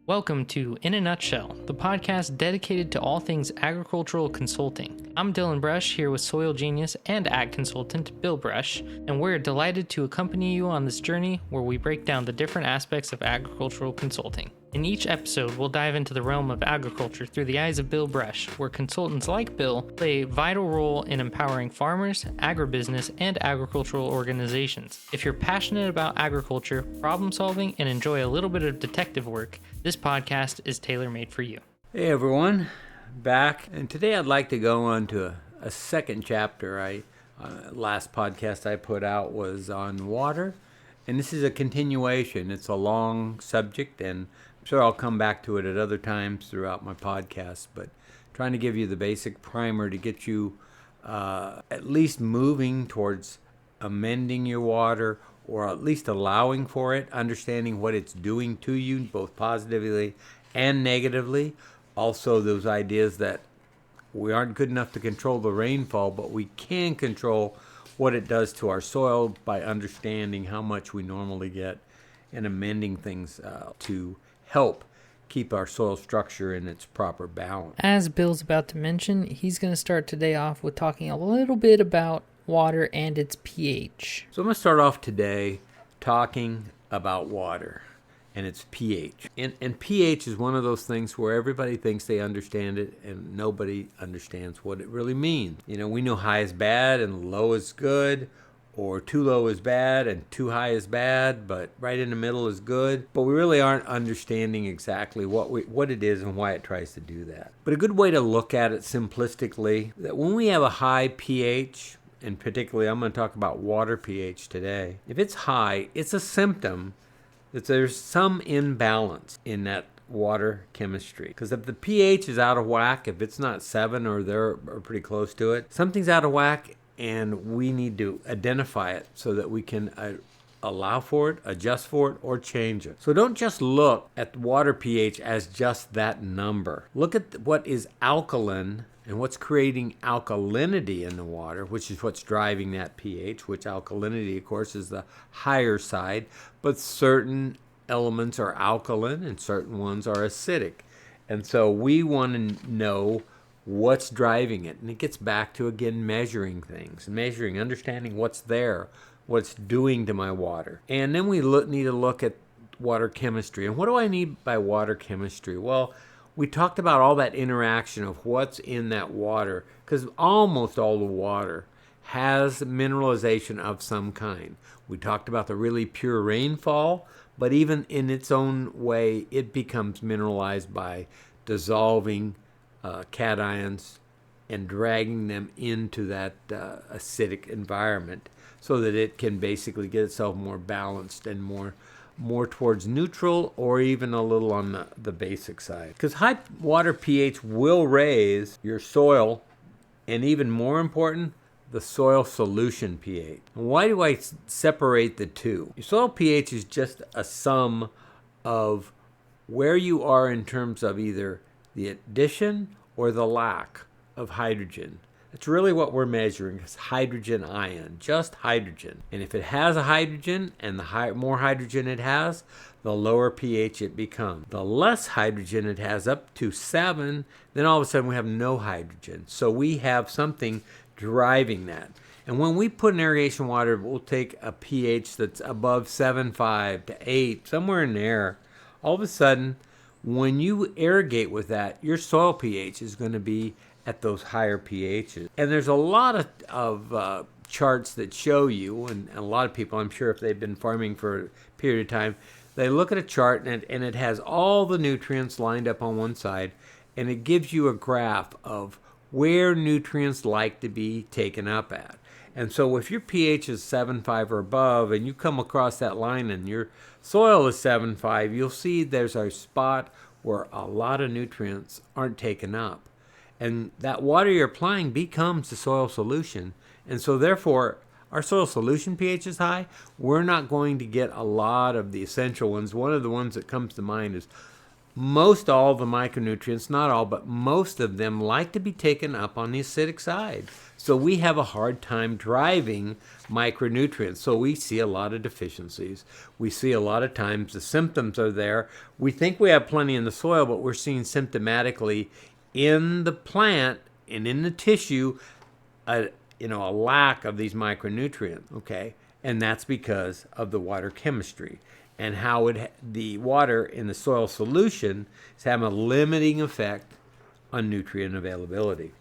Welcome to In a Nutshell, the podcast dedicated to all things agricultural consulting. I'm Dylan Brush here with soil genius and ag consultant Bill Brush, and we're delighted to accompany you on this journey where we break down the different aspects of agricultural consulting. In each episode, we'll dive into the realm of agriculture through the eyes of Bill Brush, where consultants like Bill play a vital role in empowering farmers, agribusiness, and agricultural organizations. If you're passionate about agriculture, problem solving, and enjoy a little bit of detective work, this podcast is tailor-made for you. Hey everyone, back, and today I'd like to go on to a second chapter. Last podcast I put out was on water, and this is a continuation. It's a long subject, and I'm sure I'll come back to it at other times throughout my podcast, but trying to give you the basic primer to get you at least moving towards amending your water, or at least allowing for it, understanding what it's doing to you, both positively and negatively. Also, those ideas that we aren't good enough to control the rainfall, but we can control what it does to our soil by understanding how much we normally get and amending things to help keep our soil structure in its proper balance. As Bill's about to mention, he's going to start today off with talking a little bit about water and its pH. So I'm going to start off today talking about water and its pH. And pH is one of those things where everybody thinks they understand it and nobody understands what it really means. You know, we know high is bad and low is good, or too low is bad and too high is bad, but right in the middle is good. But we really aren't understanding exactly what it is and why it tries to do that. But a good way to look at it simplistically, that when we have a high pH, and particularly I'm going to talk about water pH today, if it's high, it's a symptom that there's some imbalance in that water chemistry. Because if the pH is out of whack, if it's not 7 or pretty close to it, something's out of whack, and we need to identify it so that we can allow for it, adjust for it, or change it. So don't just look at water pH as just that number. Look at what is alkaline and what's creating alkalinity in the water, which is what's driving that pH, which alkalinity, of course, is the higher side, but certain elements are alkaline and certain ones are acidic. And so we want to know what's driving it. And it gets back to, again, measuring things, understanding what's there, what's doing to my water. And then we need to look at water chemistry. And what do I need by water chemistry? Well, we talked about all that interaction of what's in that water, because almost all the water has mineralization of some kind. We talked about the really pure rainfall, but even in its own way, it becomes mineralized by dissolving cations and dragging them into that acidic environment so that it can basically get itself more balanced and more towards neutral, or even a little on the basic side. Because high water pH will raise your soil, and even more important, the soil solution pH. Why do I separate the two? Your soil pH is just a sum of where you are in terms of either the addition or the lack of hydrogen. That's really what we're measuring, is hydrogen ion, just hydrogen. And if it has a hydrogen, and the more hydrogen it has, the lower pH it becomes. The less hydrogen it has, up to 7, then all of a sudden we have no hydrogen. So we have something driving that. And when we put in irrigation water, we'll take a pH that's above 7.5 to 8, somewhere in there. All of a sudden, when you irrigate with that, your soil pH is going to be at those higher pHs. And there's a lot of charts that show you, and a lot of people, I'm sure if they've been farming for a period of time, they look at a chart and it has all the nutrients lined up on one side, and it gives you a graph of where nutrients like to be taken up at. And so if your pH is 7.5 or above, and you come across that line and your soil is 7.5, you'll see there's a spot where a lot of nutrients aren't taken up. And that water you're applying becomes the soil solution. And so therefore, our soil solution pH is high. We're not going to get a lot of the essential ones. One of the ones that comes to mind is most all the micronutrients, not all, but most of them like to be taken up on the acidic side. So we have a hard time driving micronutrients. So we see a lot of deficiencies. We see a lot of times the symptoms are there. We think we have plenty in the soil, but we're seeing symptomatically in the plant and in the tissue a lack of these micronutrients, okay? And that's because of the water chemistry and how the water in the soil solution is having a limiting effect on nutrient availability,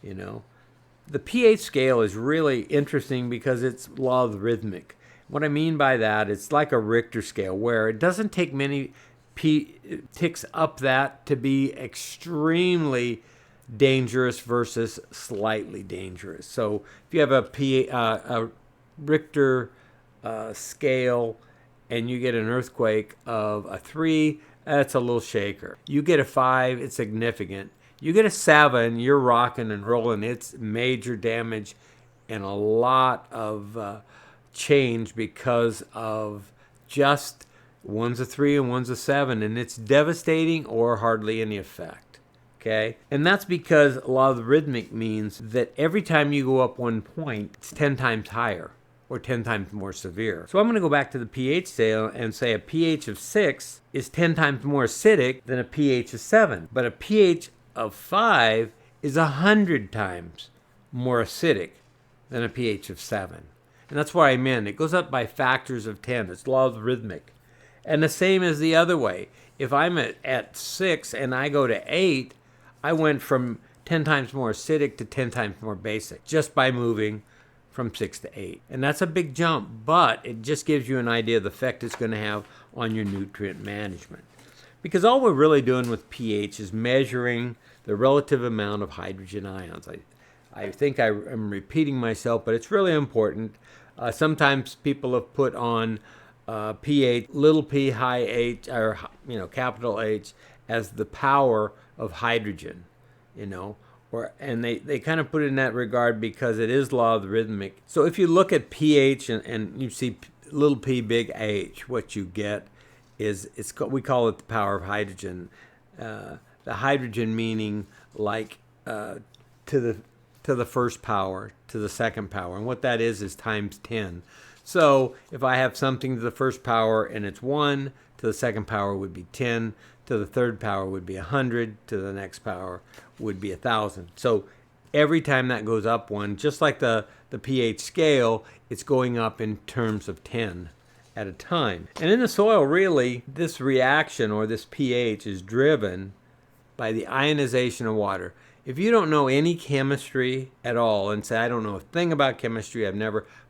The pH scale is really interesting because it's logarithmic. What I mean by that, it's like a Richter scale where it doesn't take many ticks up that to be extremely dangerous versus slightly dangerous. So if you have a Richter scale and you get an earthquake of a 3, that's a little shaker. You get a 5, it's significant. You get a 7, you're rocking and rolling. It's major damage and a lot of change because of just one's a 3 and one's a 7, and it's devastating or hardly any effect. Okay? And that's because logarithmic means that every time you go up 1 point, it's 10 times higher or 10 times more severe. So I'm going to go back to the pH scale and say a pH of 6 is 10 times more acidic than a pH of 7. But a pH of 5 is 100 times more acidic than a pH of 7. And that's what I meant. It goes up by factors of 10. It's logarithmic. And the same as the other way. If I'm at 6 and I go to 8, I went from 10 times more acidic to 10 times more basic just by moving from 6 to 8. And that's a big jump, but it just gives you an idea of the effect it's going to have on your nutrient management. Because all we're really doing with pH is measuring the relative amount of hydrogen ions. I think I am repeating myself, but it's really important. Sometimes people have put on pH, little p, high H, or capital H, as the power of hydrogen, and they kind of put it in that regard because it is logarithmic. So if you look at pH and you see little p, big H, what you get is we call it the power of hydrogen. The hydrogen meaning like to the first power, to the second power, and what that is times 10. So if I have something to the first power and it's 1, to the second power would be 10, to the third power would be 100, to the next power would be 1,000. So every time that goes up 1, just like the pH scale, it's going up in terms of 10 at a time. And in the soil, really, this reaction or this pH is driven by the ionization of water. If you don't know any chemistry at all and say, I don't know a thing about chemistry,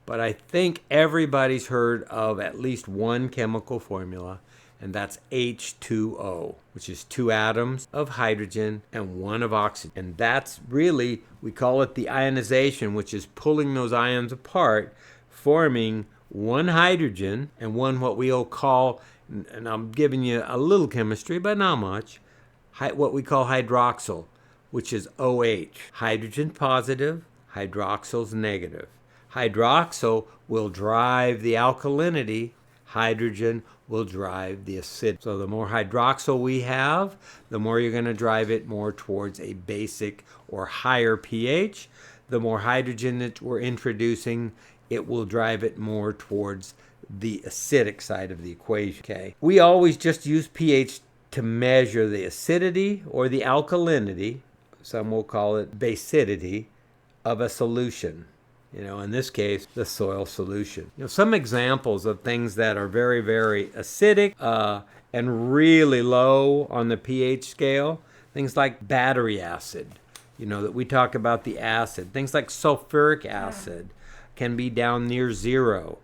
but I think everybody's heard of at least one chemical formula, and that's H2O, which is 2 atoms of hydrogen and 1 of oxygen. And that's really, we call it the ionization, which is pulling those ions apart, forming 1 hydrogen and 1 what we'll call, and I'm giving you a little chemistry, but not much, what we call hydroxyl, which is OH. Hydrogen positive, hydroxyl's negative. Hydroxyl will drive the alkalinity, hydrogen will drive the acidity. So the more hydroxyl we have, the more you're going to drive it more towards a basic or higher pH. The more hydrogen that we're introducing, it will drive it more towards the acidic side of the equation. Okay. We always just use pH to measure the acidity or the alkalinity, some will call it basicity, of a solution. In this case, the soil solution. Some examples of things that are very, very acidic and really low on the pH scale, things like battery acid, that we talk about the acid. Things like sulfuric acid can be down near 0.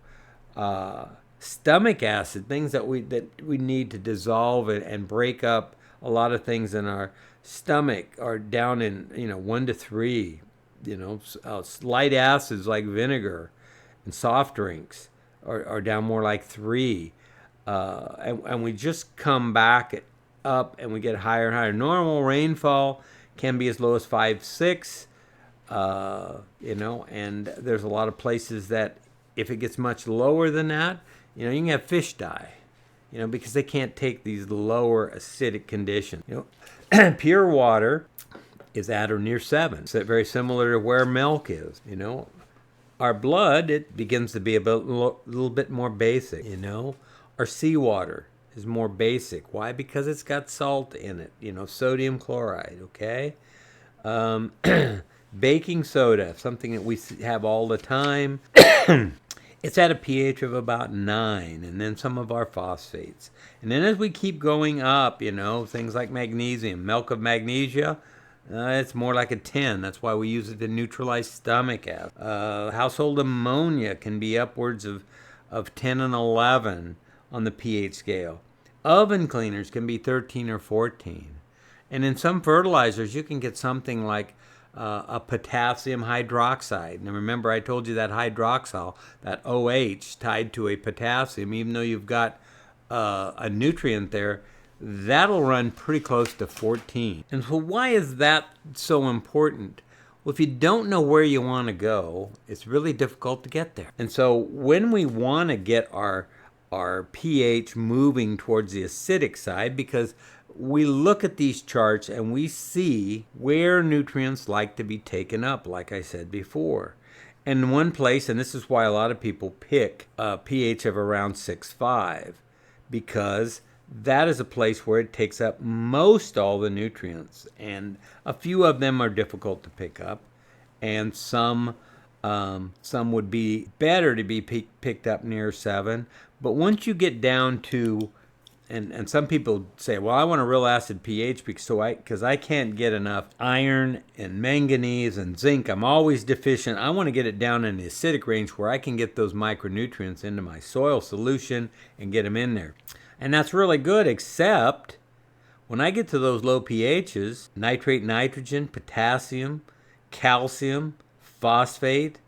Stomach acid, things that we need to dissolve and break up a lot of things in our stomach are down in 1 to 3. Light acids like vinegar and soft drinks are down more like 3. And we just come back up and we get higher and higher. Normal rainfall can be as low as 5, 6, and there's a lot of places that if it gets much lower than that, you can have fish die. because they can't take these lower acidic conditions. Pure water is at or near 7. So very similar to where milk is. Our blood, it begins to be a little bit more basic. Our seawater is more basic. Why? Because it's got salt in it. Sodium chloride. Okay. Baking soda, something that we have all the time. It's at a pH of about 9, and then some of our phosphates. And then as we keep going up, things like magnesium, milk of magnesia, it's more like a 10. That's why we use it to neutralize stomach acid. Household ammonia can be upwards of 10 and 11 on the pH scale. Oven cleaners can be 13 or 14. And in some fertilizers, you can get something like a potassium hydroxide. Now remember, I told you that hydroxyl, that OH tied to a potassium, even though you've got a nutrient there, that'll run pretty close to 14. And so why is that so important? Well, if you don't know where you want to go, it's really difficult to get there. And so when we want to get our pH moving towards the acidic side, because we look at these charts and we see where nutrients like to be taken up, like I said before. And one place, and this is why a lot of people pick a pH of around 6.5, because that is a place where it takes up most all the nutrients. And a few of them are difficult to pick up, and some would be better to be picked up near 7. But once you get down to, and some people say, well, I want a real acid pH because I can't get enough iron and manganese and zinc. I'm always deficient. I want to get it down in the acidic range where I can get those micronutrients into my soil solution and get them in there. And that's really good, except when I get to those low pHs, nitrate, nitrogen, potassium, calcium, phosphate,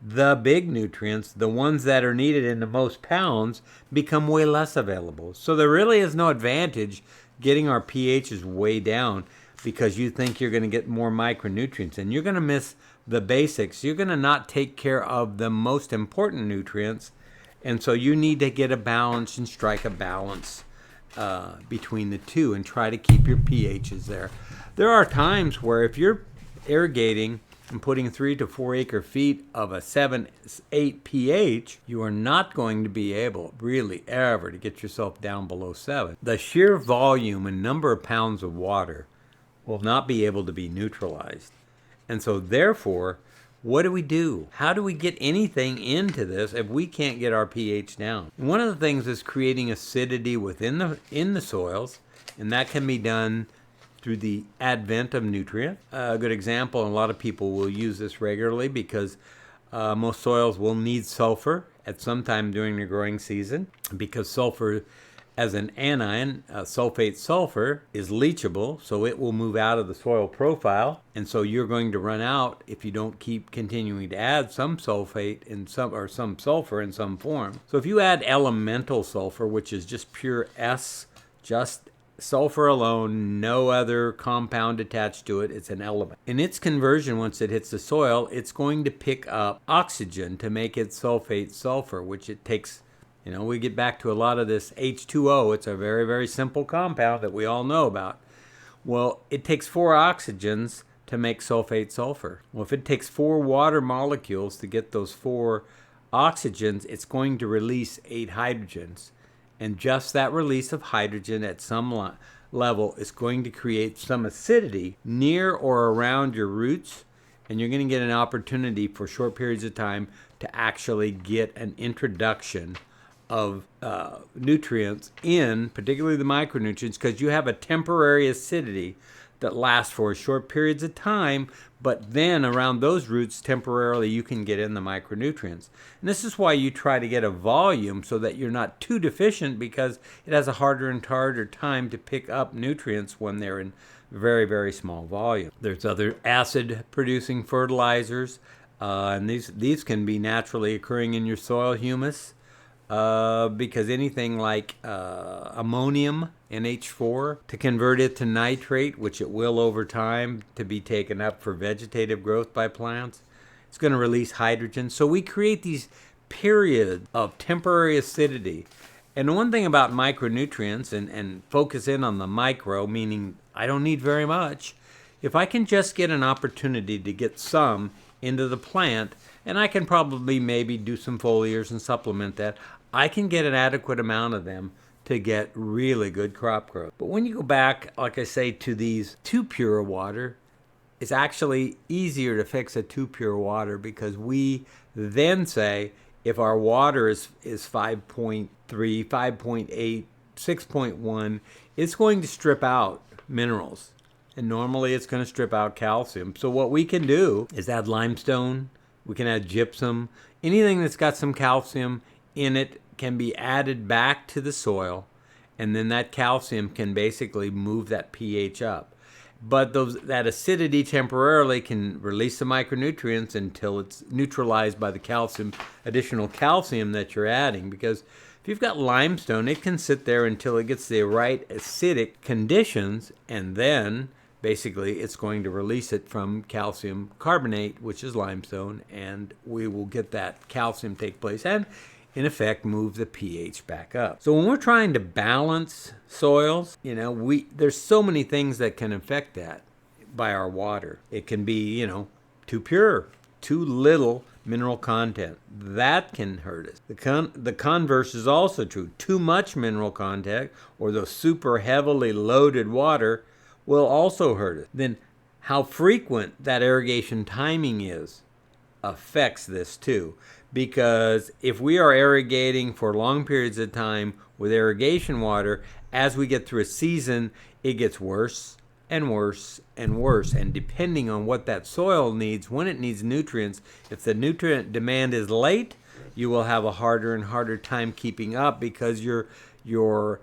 the big nutrients, the ones that are needed in the most pounds, become way less available. So there really is no advantage getting our pHs way down because you think you're going to get more micronutrients, and you're going to miss the basics. You're going to not take care of the most important nutrients, and so you need to get a balance and strike a balance between the two and try to keep your pHs there. There are times where if you're irrigating and putting 3 to 4 acre feet of a 7-8 pH, you are not going to be able really ever to get yourself down below 7. The sheer volume and number of pounds of water will not be able to be neutralized. And so therefore, what do? How do we get anything into this if we can't get our pH down? One of the things is creating acidity within the soils, and that can be done through the advent of nutrients. A good example, and a lot of people will use this regularly because most soils will need sulfur at some time during the growing season, because sulfur as an anion, sulfate sulfur, is leachable, so it will move out of the soil profile, and so you're going to run out if you don't keep continuing to add some sulfate in some sulfur in some form. So if you add elemental sulfur, which is just pure S, just sulfur alone, no other compound attached to it, it's an element. In its conversion, once it hits the soil, it's going to pick up oxygen to make it sulfate sulfur, which it takes, we get back to a lot of this H2O. It's a very, very simple compound that we all know about. Well, it takes 4 oxygens to make sulfate sulfur. Well, if it takes 4 water molecules to get those 4 oxygens, it's going to release 8 hydrogens. And just that release of hydrogen at some level is going to create some acidity near or around your roots, and you're going to get an opportunity for short periods of time to actually get an introduction of nutrients in, particularly the micronutrients, because you have a temporary acidity that lasts for short periods of time, but then around those roots temporarily you can get in the micronutrients. And this is why you try to get a volume so that you're not too deficient, because it has a harder and harder time to pick up nutrients when they're in very, very small volume. There's other acid producing fertilizers, and these can be naturally occurring in your soil humus, because anything like ammonium, NH4, to convert it to nitrate, which it will over time to be taken up for vegetative growth by plants, it's going to release hydrogen. So we create these periods of temporary acidity, And the one thing about micronutrients, and focus in on the micro, meaning I don't need very much, if I can just get an opportunity to get some into the plant, and I can probably maybe do some foliars and supplement that, I can get an adequate amount of them to get really good crop growth. But when you go back, like I say, to these too pure water, it's actually easier to fix a too pure water, because we then say if our water is 5.3, 5.8, 6.1, it's going to strip out minerals. And normally it's going to strip out calcium. So what we can do is add limestone, we can add gypsum, anything that's got some calcium in it can be added back to the soil, and then that calcium can basically move that pH up. But that acidity temporarily can release the micronutrients until it's neutralized by the additional calcium that you're adding. Because if you've got limestone, it can sit there until it gets the right acidic conditions, and then basically it's going to release it from calcium carbonate, which is limestone, and we will get that calcium take place and in effect move the pH back up. So when we're trying to balance soils, there's so many things that can affect that by our water. It can be, too pure, too little mineral content. That can hurt us. The converse is also true. Too much mineral content, or the super heavily loaded water, will also hurt us. Then how frequent that irrigation timing is affects this too. Because if we are irrigating for long periods of time with irrigation water, as we get through a season, it gets worse and worse and worse. And depending on what that soil needs, when it needs nutrients, if the nutrient demand is late, you will have a harder and harder time keeping up, because your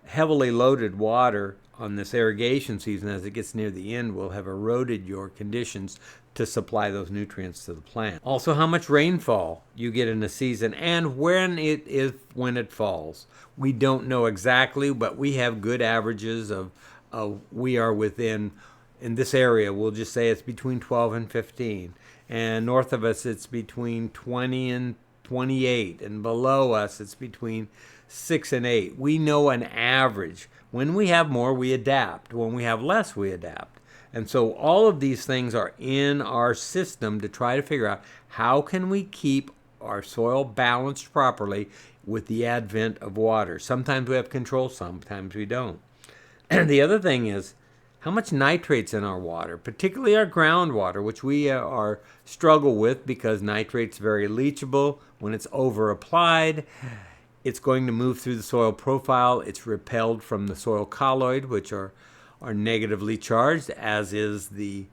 heavily loaded water on this irrigation season, as it gets near the end, will have eroded your conditions to supply those nutrients to the plant. Also, how much rainfall you get in a season and when it falls. We don't know exactly, but we have good averages of we are within, in this area, we'll just say it's between 12 and 15. And north of us, it's between 20 and 28. And below us, it's between 6 and 8. We know an average. When we have more, we adapt. When we have less, we adapt. And so all of these things are in our system to try to figure out how can we keep our soil balanced properly with the advent of water. Sometimes we have control, sometimes we don't. And the other thing is how much nitrate's in our water, particularly our groundwater, which we struggle with because nitrate's very leachable. When it's over applied, it's going to move through the soil profile. It's repelled from the soil colloid, which are negatively charged, as is the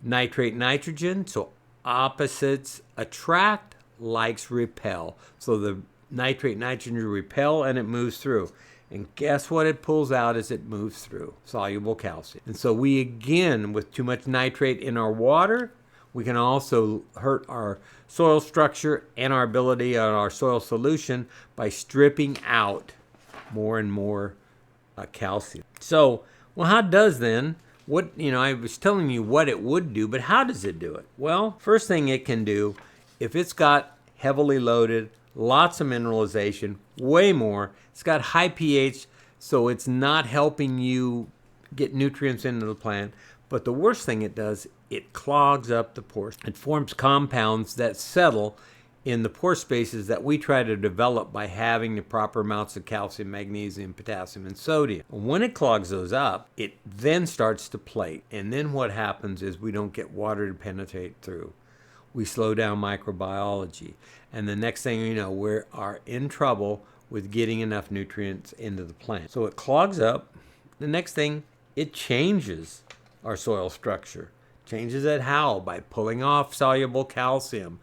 nitrate nitrogen. So opposites attract, likes repel. So the nitrate nitrogen repel and it moves through. And guess what it pulls out as it moves through? Soluble calcium. And so we, again, with too much nitrate in our water, we can also hurt our soil structure and our ability on our soil solution by stripping out more and more calcium. So, well, how does then, I was telling you what it would do, but how does it do it? Well, first thing it can do, if it's got heavily loaded, lots of mineralization, way more, it's got high pH, so it's not helping you get nutrients into the plant. But the worst thing it does, it clogs up the pores. It forms compounds that settle in the pore spaces that we try to develop by having the proper amounts of calcium, magnesium, potassium, and sodium. When it clogs those up, it then starts to plate. And then what happens is we don't get water to penetrate through. We slow down microbiology. And the next thing you know, we are in trouble with getting enough nutrients into the plant. So it clogs up. The next thing, it changes our soil structure. Changes it how? By pulling off soluble calcium,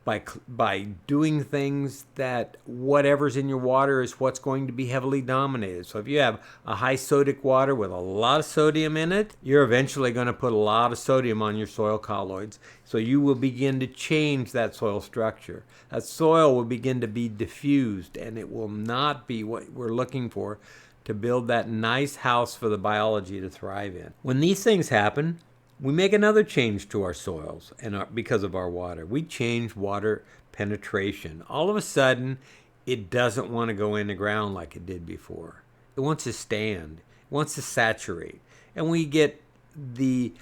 by doing things that whatever's in your water is what's going to be heavily dominated. So if you have a high sodic water with a lot of sodium in it, you're eventually going to put a lot of sodium on your soil colloids. So you will begin to change that soil structure. That soil will begin to be diffused, and it will not be what we're looking for to build that nice house for the biology to thrive in. When these things happen, we make another change to our soils because of our water. We change water penetration. All of a sudden, it doesn't want to go in the ground like it did before. It wants to stand. It wants to saturate. And we get the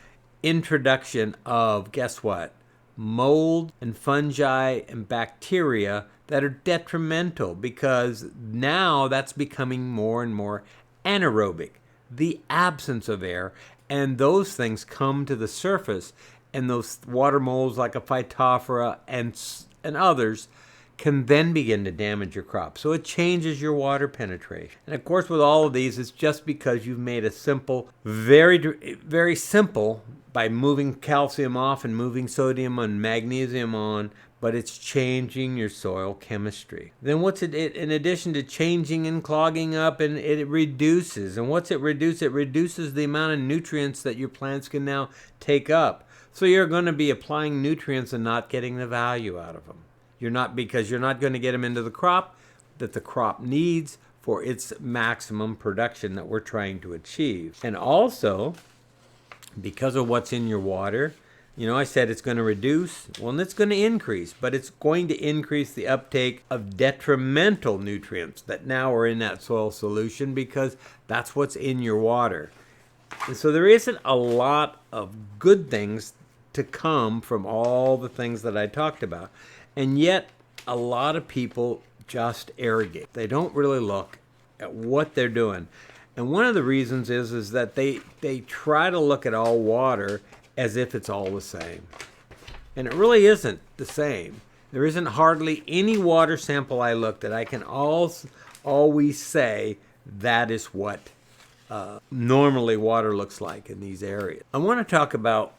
introduction of, guess what? Mold and fungi and bacteria that are detrimental, because now that's becoming more and more anaerobic, the absence of air, and those things come to the surface, and those water molds like a Phytophthora and others can then begin to damage your crop. So it changes your water penetration. And of course, with all of these, it's just because you've made a simple, very simple, by moving calcium off and moving sodium and magnesium on, but it's changing your soil chemistry. Then what's it in addition to changing and clogging up, and it reduces. And what's it reduce? It reduces the amount of nutrients that your plants can now take up. So you're going to be applying nutrients and not getting the value out of them. Because you're not going to get them into the crop that the crop needs for its maximum production that we're trying to achieve. And also, because of what's in your water, I said it's going to reduce. Well, it's going to increase, but it's going to increase the uptake of detrimental nutrients that now are in that soil solution, because that's what's in your water. And so there isn't a lot of good things to come from all the things that I talked about. And yet, a lot of people just irrigate. They don't really look at what they're doing. And one of the reasons is that they try to look at all water as if it's all the same. And it really isn't the same. There isn't hardly any water sample I looked at I can always say that is what normally water looks like in these areas. I want to talk about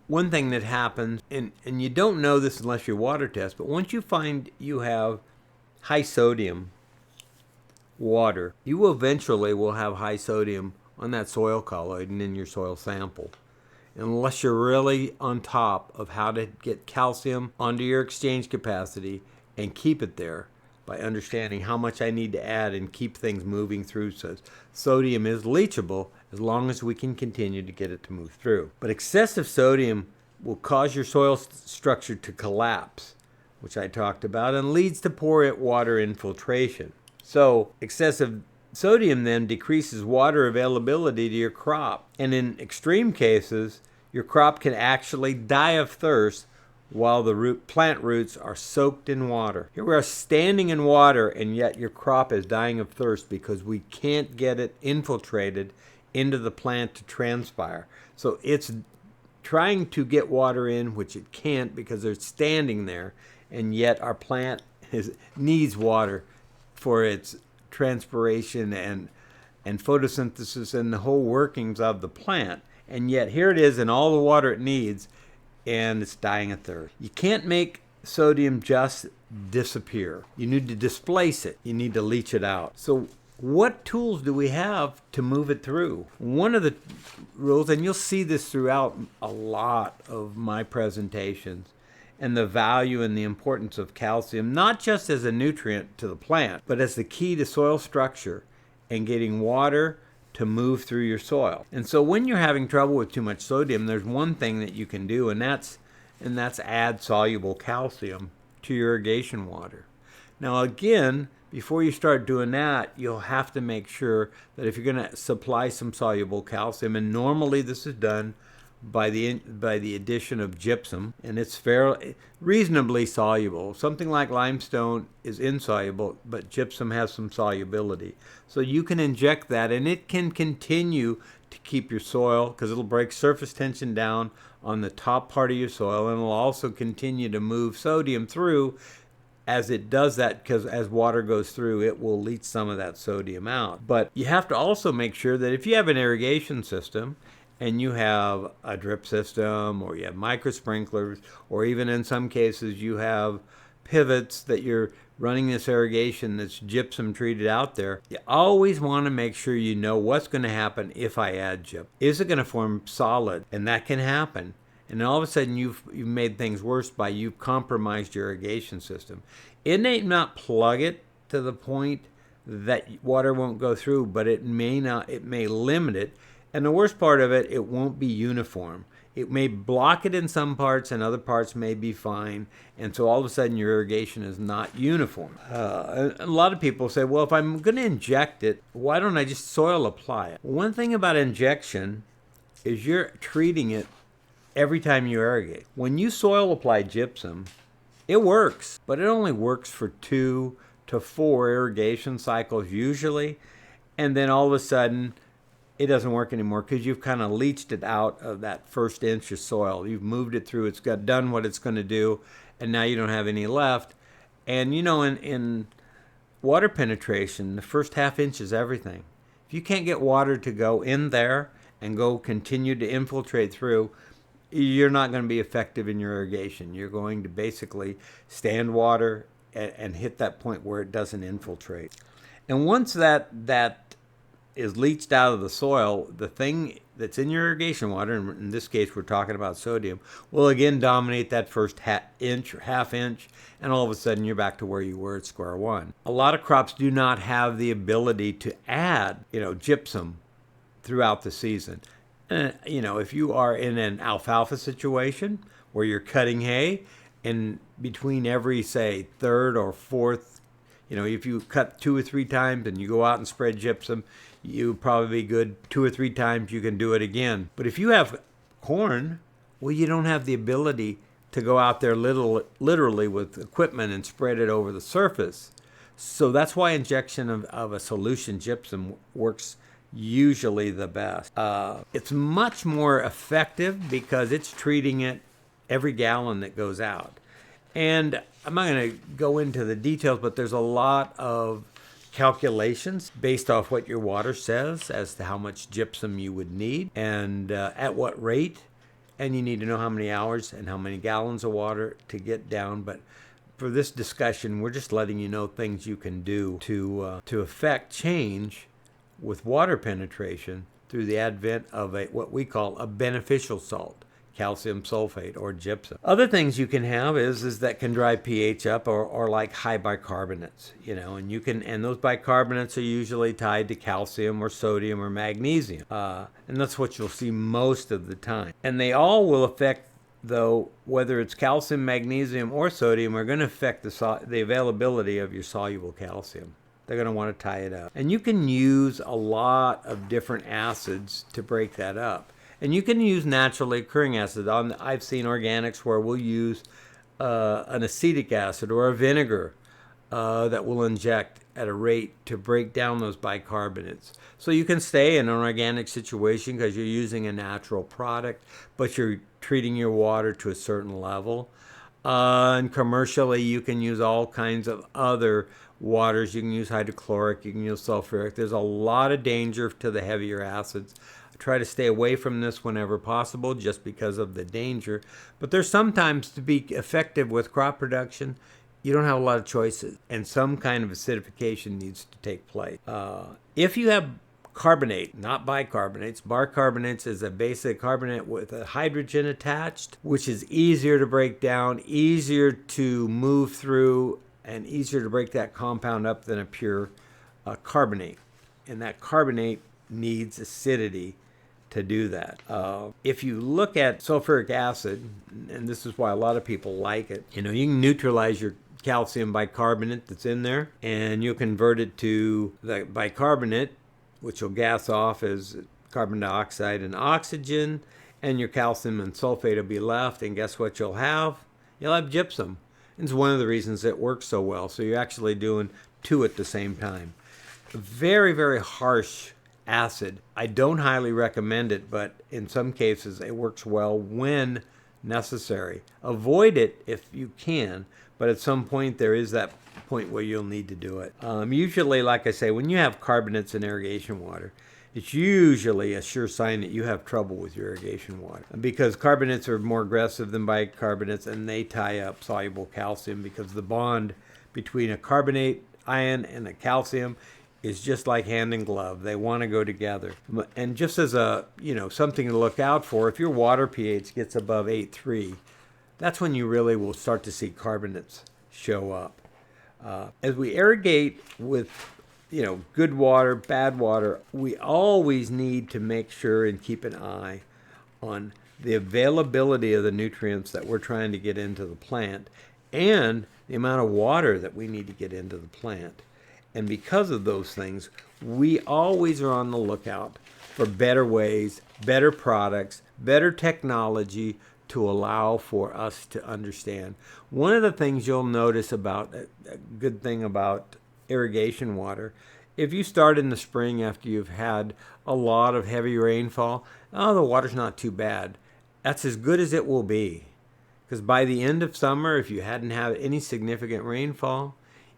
one thing that happens, and you don't know this unless you water test, but once you find you have high sodium water, you eventually will have high sodium on that soil colloid and in your soil sample. Unless you're really on top of how to get calcium onto your exchange capacity and keep it there by understanding how much I need to add and keep things moving through. So sodium is leachable as long as we can continue to get it to move through. But excessive sodium will cause your soil structure to collapse, which I talked about, and leads to poor water infiltration. So excessive sodium then decreases water availability to your crop. And in extreme cases, your crop can actually die of thirst while the plant roots are soaked in water. Here we are standing in water, and yet your crop is dying of thirst because we can't get it infiltrated into the plant to transpire. So it's trying to get water in, which it can't because they're standing there, and yet our plant needs water for its transpiration and photosynthesis and the whole workings of the plant. And yet here it is in all the water it needs, and it's dying of thirst. You can't make sodium just disappear. You need to displace it. You need to leach it out. So what tools do we have to move it through? One of the rules, and you'll see this throughout a lot of my presentations, and the value and the importance of calcium, not just as a nutrient to the plant, but as the key to soil structure and getting water to move through your soil. And so when you're having trouble with too much sodium, there's one thing that you can do, and that's add soluble calcium to your irrigation water. Now again, before you start doing that, you'll have to make sure that if you're going to supply some soluble calcium, and normally this is done by the addition of gypsum, and it's fairly reasonably soluble. Something like limestone is insoluble, but gypsum has some solubility. So you can inject that, and it can continue to keep your soil, because it'll break surface tension down on the top part of your soil, and it'll also continue to move sodium through. As it does that, because as water goes through, it will leach some of that sodium out. But you have to also make sure that if you have an irrigation system, and you have a drip system, or you have micro sprinklers, or even in some cases you have pivots that you're running this irrigation that's gypsum treated out there, you always want to make sure you know what's going to happen if I add gypsum. Is it going to form solid? And that can happen. And all of a sudden you've made things worse by you've compromised your irrigation system. It may not plug it to the point that water won't go through, but it may limit it. And the worst part of it, it won't be uniform. It may block it in some parts and other parts may be fine. And so all of a sudden your irrigation is not uniform. A lot of people say, well, if I'm going to inject it, why don't I just soil apply it? One thing about injection is you're treating it every time you irrigate. When you soil apply gypsum, it works, but it only works for 2 to 4 irrigation cycles usually. And then all of a sudden, it doesn't work anymore because you've kind of leached it out of that first inch of soil. You've moved it through, it's got done what it's going to do, and now you don't have any left. And you know, in water penetration, the first half inch is everything. If you can't get water to go in there and go continue to infiltrate through, you're not going to be effective in your irrigation. You're going to basically stand water and hit that point where it doesn't infiltrate. And once that is leached out of the soil, the thing that's in your irrigation water, and in this case we're talking about sodium, will again dominate that first half inch, and all of a sudden you're back to where you were at square one. A lot of crops do not have the ability to add, gypsum throughout the season. If you are in an alfalfa situation where you're cutting hay, and between every, say, third or fourth, if you cut 2 or 3 times and you go out and spread gypsum, you probably be good 2 or 3 times, you can do it again. But if you have corn, well, you don't have the ability to go out there literally with equipment and spread it over the surface. So that's why injection of a solution gypsum works usually the best. It's much more effective because it's treating it every gallon that goes out. And I'm not going to go into the details, but there's a lot of calculations based off what your water says as to how much gypsum you would need and at what rate. And you need to know how many hours and how many gallons of water to get down. But for this discussion, we're just letting you know things you can do to affect change with water penetration through the advent of what we call a beneficial salt, calcium sulfate or gypsum. Other things you can have is that can drive pH up or like high bicarbonates, and those bicarbonates are usually tied to calcium or sodium or magnesium. And that's what you'll see most of the time. And they all will affect, though, whether it's calcium, magnesium, or sodium, are going to affect the availability of your soluble calcium. They're going to want to tie it up. And you can use a lot of different acids to break that up. And you can use naturally occurring acid. I've seen organics where we'll use an acetic acid or a vinegar that we'll inject at a rate to break down those bicarbonates. So you can stay in an organic situation because you're using a natural product, but you're treating your water to a certain level. And commercially, you can use all kinds of other waters. You can use hydrochloric, you can use sulfuric. There's a lot of danger to the heavier acids. I try to stay away from this whenever possible just because of the danger. But there's sometimes, to be effective with crop production, you don't have a lot of choices, and some kind of acidification needs to take place. If you have carbonate, not bicarbonates. Bicarbonates is a basic carbonate with a hydrogen attached, which is easier to break down, easier to move through, and easier to break that compound up than a pure carbonate. And that carbonate needs acidity to do that. If you look at sulfuric acid, and this is why a lot of people like it, you can neutralize your calcium bicarbonate that's in there, and you'll convert it to the bicarbonate, which will gas off as carbon dioxide and oxygen, and your calcium and sulfate will be left, and guess what you'll have? You'll have gypsum. It's one of the reasons it works so well. So you're actually doing 2 at the same time. Very, very harsh acid. I don't highly recommend it, but in some cases it works well when necessary. Avoid it if you can, but at some point there is that point where you'll need to do it. Usually, like I say, when you have carbonates in irrigation water, it's usually a sure sign that you have trouble with your irrigation water, because carbonates are more aggressive than bicarbonates, and they tie up soluble calcium because the bond between a carbonate ion and a calcium is just like hand and glove. They want to go together. And just as a, something to look out for, if your water pH gets above 8.3, that's when you really will start to see carbonates show up. As we irrigate with good water, bad water, we always need to make sure and keep an eye on the availability of the nutrients that we're trying to get into the plant and the amount of water that we need to get into the plant. And because of those things, we always are on the lookout for better ways, better products, better technology to allow for us to understand. One of the things you'll notice about a good thing about irrigation water, if you start in the spring after you've had a lot of heavy rainfall, the water's not too bad. That's as good as it will be. Because by the end of summer, if you hadn't had any significant rainfall,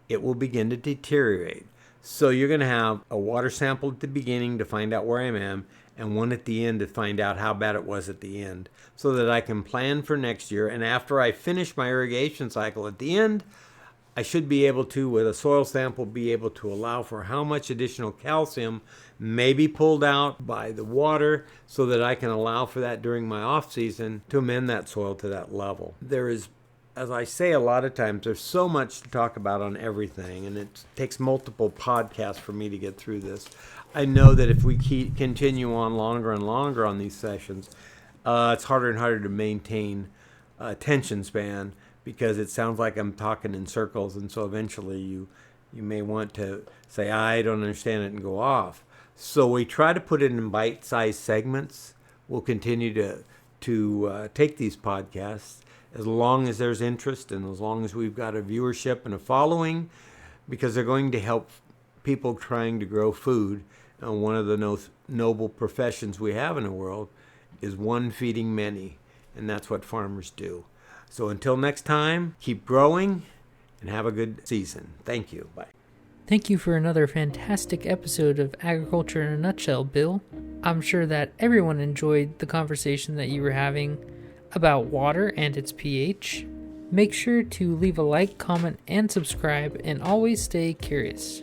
it will begin to deteriorate. So you're going to have a water sample at the beginning to find out where I am, and one at the end to find out how bad it was at the end, so that I can plan for next year. And after I finish my irrigation cycle at the end, I should be able to, with a soil sample, be able to allow for how much additional calcium may be pulled out by the water so that I can allow for that during my off season to amend that soil to that level. There is, as I say a lot of times, there's so much to talk about on everything, and it takes multiple podcasts for me to get through this. I know that if we continue on longer and longer on these sessions, it's harder and harder to maintain attention span, because it sounds like I'm talking in circles, and so eventually you may want to say, I don't understand it, and go off. So we try to put it in bite-sized segments. We'll continue to take these podcasts as long as there's interest and as long as we've got a viewership and a following, because they're going to help people trying to grow food. And one of the noble professions we have in the world is one feeding many, and that's what farmers do. So until next time, keep growing and have a good season. Thank you. Bye. Thank you for another fantastic episode of Agriculture in a Nutshell, Bill. I'm sure that everyone enjoyed the conversation that you were having about water and its pH. Make sure to leave a like, comment, and subscribe, and always stay curious.